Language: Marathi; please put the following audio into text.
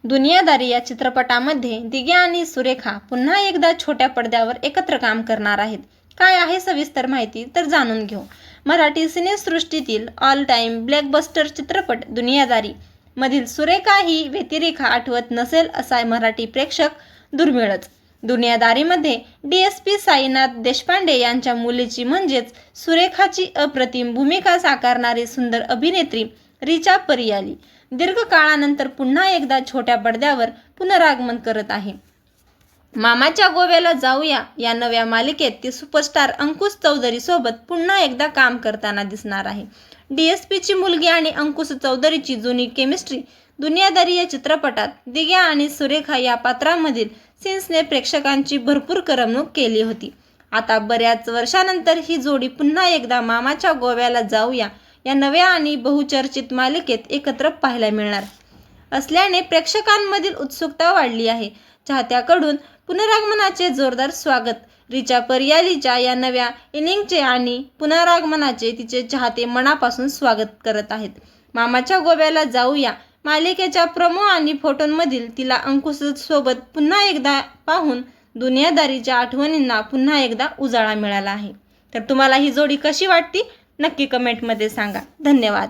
दुनियादारी या चित्रपटामध्ये दिग्या आणि सुरेखा पुन्हा एकदा छोट्या पडद्यावर एकत्र काम करणार आहेत. काय आहे सविस्तर माहिती तर जाणून घेऊ. मराठी सिनेसृष्टीतील ऑल टाइम ब्लॉकबस्टर चित्रपट दुनियादारी मधील सुरेखा ही व्यक्तिरेखा आठवत नसेल असा मराठी प्रेक्षक दुर्मिळच. दुनियादारीमध्ये DSP साईनाथ देशपांडे यांच्या मुलीची म्हणजेच सुरेखाची अप्रतिम भूमिका साकारणारी सुंदर अभिनेत्री रिचा परियाली दीर्घ काळानंतर पुन्हा एकदा छोट्या पडद्यावर पुनरागमन करत आहे. मामाच्या गोव्याला जाऊया या नव्या मालिकेत ती सुपरस्टार अंकुश चौधरी सोबत पुन्हा एकदा काम करताना दिसणार आहे. DSPची मुलगी आणि अंकुश चौधरीची जुनी केमिस्ट्री दुनियादारी या चित्रपटात दिग्या आणि सुरेखा या पात्रांमधील सीन्सने प्रेक्षकांची भरपूर करमणूक केली होती. आता बऱ्याच वर्षानंतर ही जोडी पुन्हा एकदा मामाच्या गोव्याला जाऊया या नव्या आणि बहुचर्चित मालिकेत एकत्र पाहायला मिळणार असल्याने प्रेक्षकांमधील उत्सुकता वाढली आहे. चाहत्याकडून पुनरागमनाचे जोरदार स्वागत. रिचा परियालीच्या या नव्या इनिंगचे आणि पुनरागमनाचे तिचे चाहते मनापासून स्वागत करत आहेत. मामाच्या गोव्याला जाऊया मालिकेच्या प्रोमो आणि फोटोंमधील तिला अंकुशसोबत पुन्हा एकदा पाहून दुनियादारीच्या आठवणींना पुन्हा एकदा उजाळा मिळाला आहे. तर तुम्हाला ही जोडी कशी वाटती नक्की कमेंटमध्ये सांगा. धन्यवाद.